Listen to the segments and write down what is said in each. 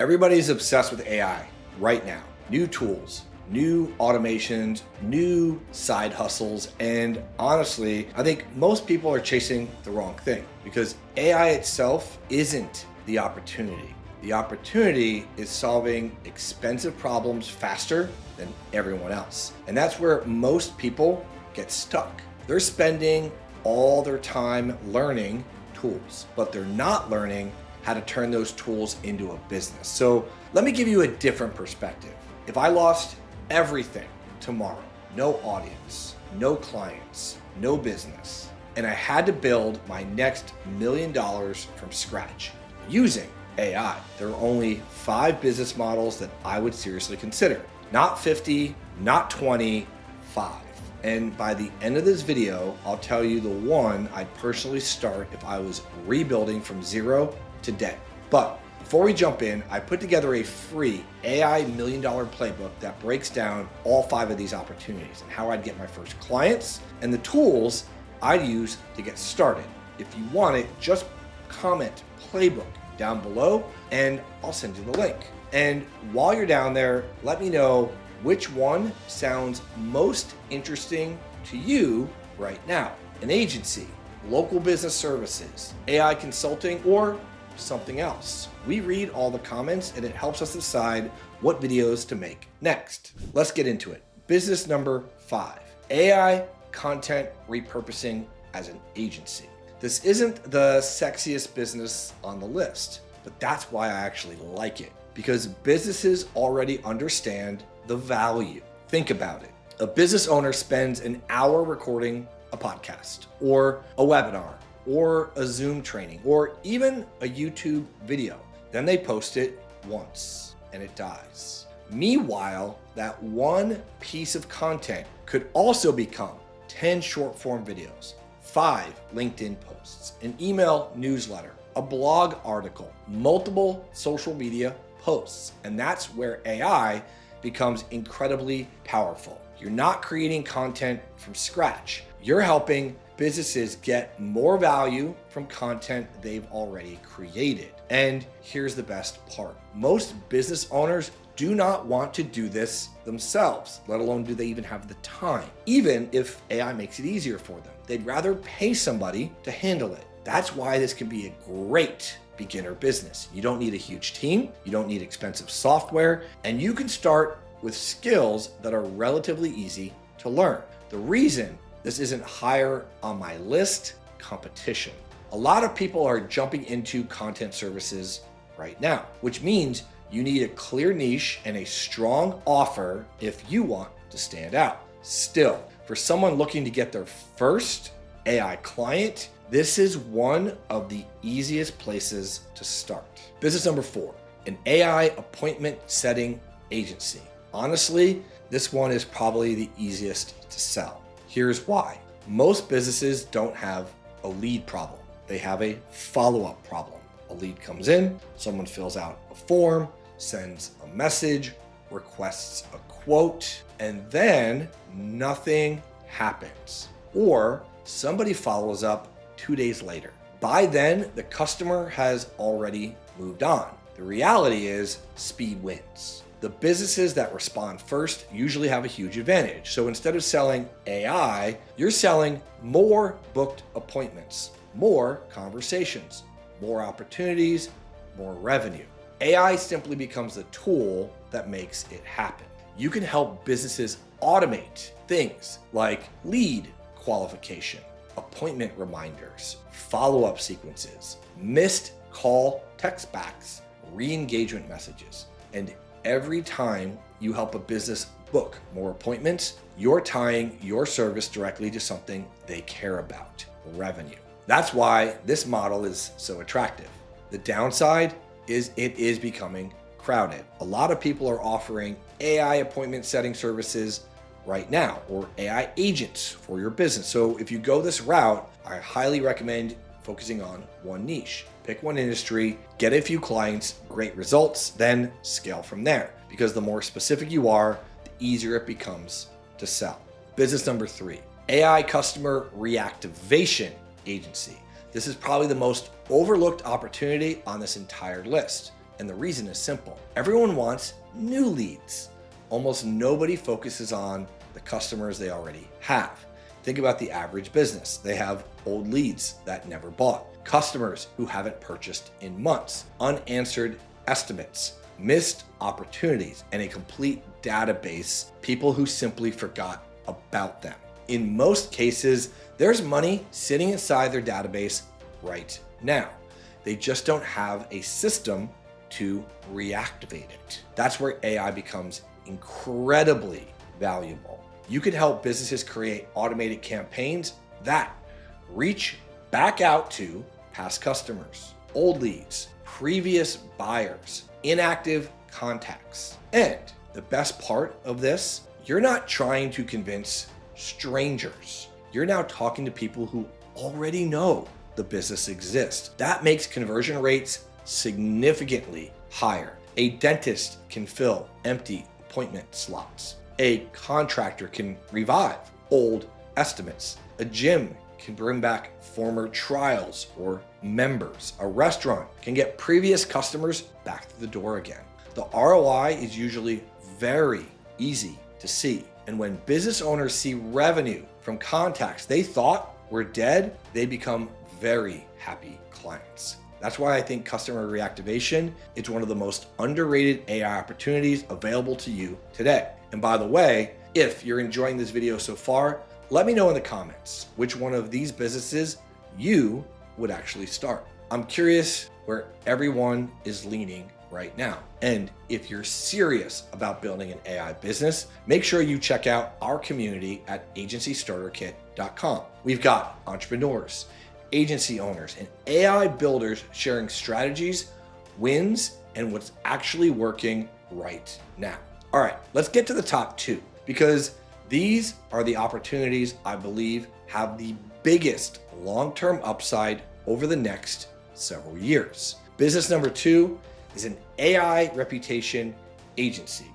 Everybody's obsessed with AI right now. New tools, new automations, new side hustles, and honestly, I think most people are chasing the wrong thing because AI itself isn't the opportunity. The opportunity is solving expensive problems faster than everyone else. And that's where most people get stuck. They're spending all their time learning tools, but they're not learning how to turn those tools into a business. So let me give you a different perspective. If I lost everything tomorrow, no audience, no clients, no business, and I had to build my next $1 million from scratch using AI, there are only 5 business models that I would seriously consider. Not 50, not 20, 5. And by the end of this video, I'll tell you the one I'd personally start if I was rebuilding from zero today. But before we jump in, I put together a free AI $1 million playbook that breaks down all 5 of these opportunities and how I'd get my first clients and the tools I'd use to get started. If you want it, just comment playbook down below and I'll send you the link. And while you're down there, let me know which one sounds most interesting to you right now. An agency, local business services, AI consulting, or something else. We read all the comments and it helps us decide what videos to make next. Let's get into it. Business number 5, AI content repurposing as an agency. This isn't the sexiest business on the list, but that's why I actually like it, because businesses already understand the value. Think about it. A business owner spends an hour recording a podcast or a webinar or a Zoom training, or even a YouTube video. Then they post it once and it dies. Meanwhile, that one piece of content could also become 10 short form videos, 5 LinkedIn posts, an email newsletter, a blog article, multiple social media posts. And that's where AI becomes incredibly powerful. You're not creating content from scratch. You're helping businesses get more value from content they've already created. And here's the best part. Most business owners do not want to do this themselves, let alone do they even have the time, even if AI makes it easier for them. They'd rather pay somebody to handle it. That's why this can be a great beginner business. You don't need a huge team, you don't need expensive software, and you can start with skills that are relatively easy to learn. The reason this isn't higher on my list, competition. A lot of people are jumping into content services right now, which means you need a clear niche and a strong offer if you want to stand out. Still, for someone looking to get their first AI client, this is one of the easiest places to start. Business number 4, an AI appointment setting agency. Honestly, this one is probably the easiest to sell. Here's why. Most businesses don't have a lead problem. They have a follow-up problem. A lead comes in, someone fills out a form, sends a message, requests a quote, and then nothing happens. Or somebody follows up 2 days later. By then, the customer has already moved on. The reality is speed wins. The businesses that respond first usually have a huge advantage. So instead of selling AI, you're selling more booked appointments, more conversations, more opportunities, more revenue. AI simply becomes the tool that makes it happen. You can help businesses automate things like lead qualification, appointment reminders, follow-up sequences, missed call text backs, re-engagement messages, and every time you help a business book more appointments, you're tying your service directly to something they care about, revenue. That's why this model is so attractive. The downside is it is becoming crowded. A lot of people are offering AI appointment setting services right now, or AI agents for your business. So if you go this route, I highly recommend focusing on one niche. Pick one industry, get a few clients, great results, then scale from there. Because the more specific you are, the easier it becomes to sell. Business number 3, AI customer reactivation agency. This is probably the most overlooked opportunity on this entire list. And the reason is simple. Everyone wants new leads. Almost nobody focuses on the customers they already have. Think about the average business. They have old leads that never bought, customers who haven't purchased in months, unanswered estimates, missed opportunities, and a complete database, people who simply forgot about them. In most cases, there's money sitting inside their database right now. They just don't have a system to reactivate it. That's where AI becomes incredibly valuable. You can help businesses create automated campaigns that reach back out to past customers, old leads, previous buyers, inactive contacts. And the best part of this, you're not trying to convince strangers. You're now talking to people who already know the business exists. That makes conversion rates significantly higher. A dentist can fill empty appointment slots. A contractor can revive old estimates. A gym can bring back former trials or members. A restaurant can get previous customers back to the door again. The ROI is usually very easy to see. And when business owners see revenue from contacts they thought were dead, they become very happy clients. That's why I think customer reactivation is one of the most underrated AI opportunities available to you today. And by the way, if you're enjoying this video so far, let me know in the comments which one of these businesses you would actually start. I'm curious where everyone is leaning right now. And if you're serious about building an AI business, make sure you check out our community at agencystarterkit.com. We've got entrepreneurs, agency owners, and AI builders sharing strategies, wins, and what's actually working right now. All right, let's get to the top two, because these are the opportunities I believe have the biggest long-term upside over the next several years. Business number two is an AI reputation agency.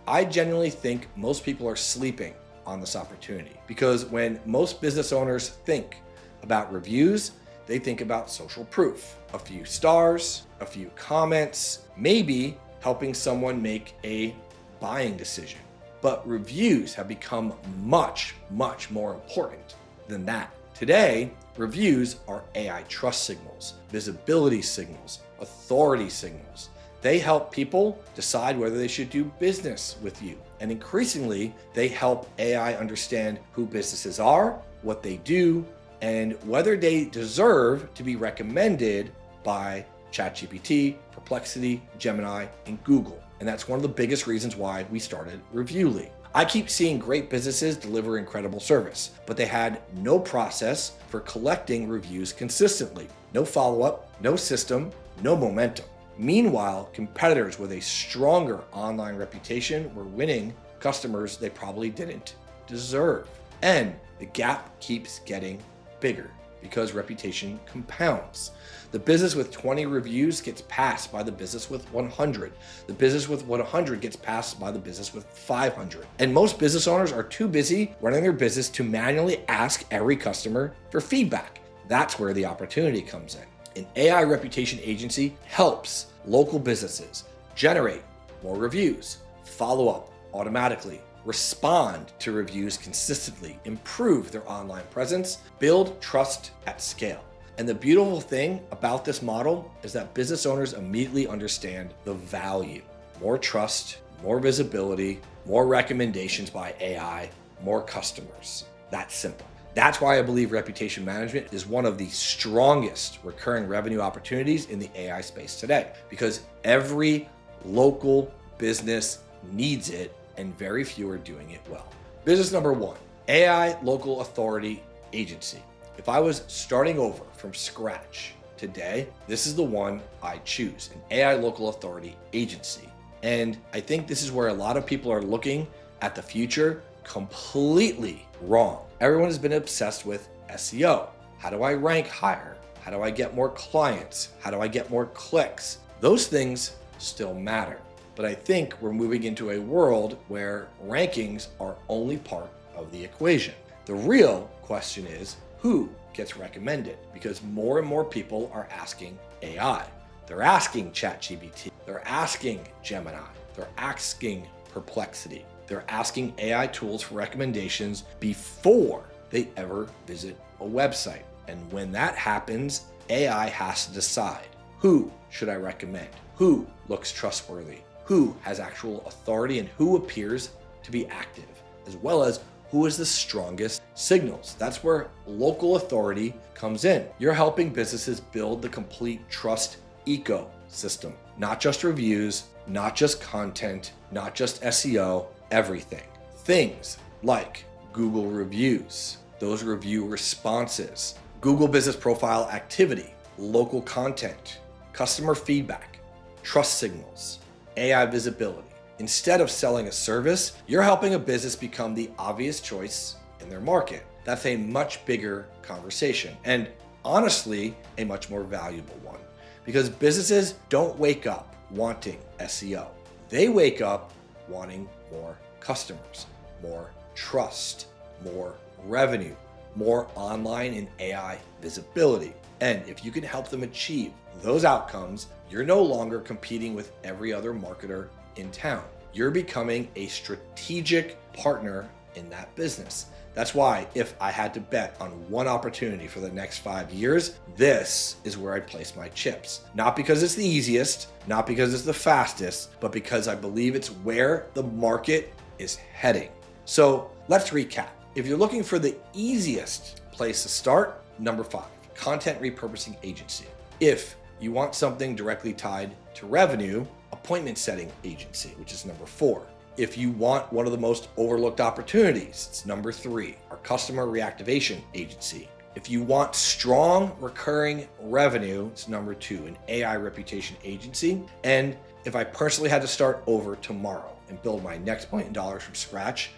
I genuinely think most people are sleeping on this opportunity, because when most business owners think about reviews, they think about social proof, a few stars, a few comments, maybe helping someone make a buying decision. But reviews have become much, much more important than that. Today, reviews are AI trust signals, visibility signals, authority signals. They help people decide whether they should do business with you. And increasingly, they help AI understand who businesses are, what they do, and whether they deserve to be recommended by ChatGPT, Perplexity, Gemini, and Google. And that's one of the biggest reasons why we started Reviewly. I keep seeing great businesses deliver incredible service, but they had no process for collecting reviews consistently. No follow-up, no system, no momentum. Meanwhile, competitors with a stronger online reputation were winning customers they probably didn't deserve. And the gap keeps getting bigger because reputation compounds. The business with 20 reviews gets passed by the business with 100. The business with 100 gets passed by the business with 500. And most business owners are too busy running their business to manually ask every customer for feedback. That's where the opportunity comes in. An AI reputation agency helps local businesses generate more reviews, follow up automatically, respond to reviews consistently, improve their online presence, build trust at scale. And the beautiful thing about this model is that business owners immediately understand the value. More trust, more visibility, more recommendations by AI, more customers. That's simple. That's why I believe reputation management is one of the strongest recurring revenue opportunities in the AI space today, because every local business needs it and very few are doing it well. Business number one, AI local authority agency. If I was starting over from scratch today, this is the one I choose, an AI local authority agency. And I think this is where a lot of people are looking at the future completely wrong. Everyone has been obsessed with SEO. How do I rank higher? How do I get more clients? How do I get more clicks? Those things still matter. But I think we're moving into a world where rankings are only part of the equation. The real question is, who gets recommended? Because more and more people are asking AI. They're asking ChatGPT. They're asking Gemini. They're asking Perplexity. They're asking AI tools for recommendations before they ever visit a website. And when that happens, AI has to decide, who should I recommend? Who looks trustworthy? Who has actual authority and who appears to be active, as well as who is the strongest signals. That's where local authority comes in. You're helping businesses build the complete trust ecosystem, not just reviews, not just content, not just SEO, everything. Things like Google reviews, those review responses, Google business profile activity, local content, customer feedback, trust signals, AI visibility. Instead of selling a service, you're helping a business become the obvious choice in their market. That's a much bigger conversation, and honestly, a much more valuable one, because businesses don't wake up wanting SEO. They wake up wanting more customers, more trust, more revenue, more online and AI visibility. And if you can help them achieve those outcomes, you're no longer competing with every other marketer in town. You're becoming a strategic partner in that business. That's why if I had to bet on one opportunity for the next 5 years, this is where I'd place my chips. Not because it's the easiest, not because it's the fastest, but because I believe it's where the market is heading. So let's recap. If you're looking for the easiest place to start, number 5, content repurposing agency. If you want something directly tied to revenue, appointment setting agency, which is number 4. If you want one of the most overlooked opportunities, it's number 3, our customer reactivation agency. If you want strong recurring revenue, it's number 2, an AI reputation agency. And if I personally had to start over tomorrow and build my next $1 million from scratch,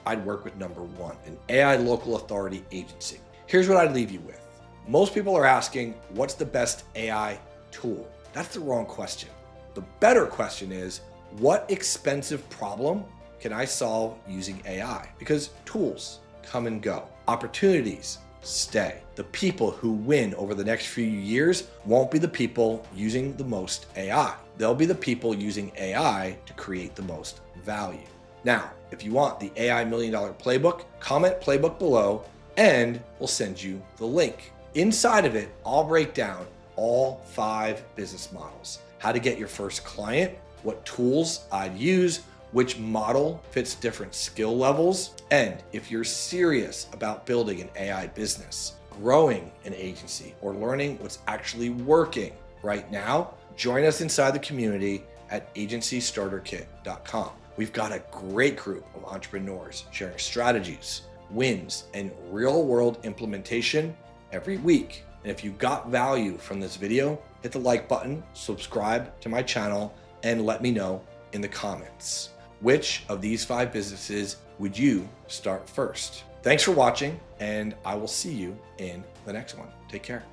I'd work with number 1, an AI local authority agency. Here's what I'd leave you with. Most people are asking, what's the best AI tool? That's the wrong question. The better question is, what expensive problem can I solve using AI? Because tools come and go. Opportunities stay. The people who win over the next few years won't be the people using the most AI. They'll be the people using AI to create the most value. Now, if you want the AI $1 Million Playbook, comment playbook below and we'll send you the link. Inside of it, I'll break down all 5 business models, how to get your first client, what tools I'd use, which model fits different skill levels, and if you're serious about building an AI business, growing an agency, or learning what's actually working right now, join us inside the community at agencystarterkit.com. We've got a great group of entrepreneurs sharing strategies, wins, and real-world implementation every week. And if you got value from this video, hit the like button, subscribe to my channel, and let me know in the comments, which of these 5 businesses would you start first? Thanks for watching, and I will see you in the next one. Take care.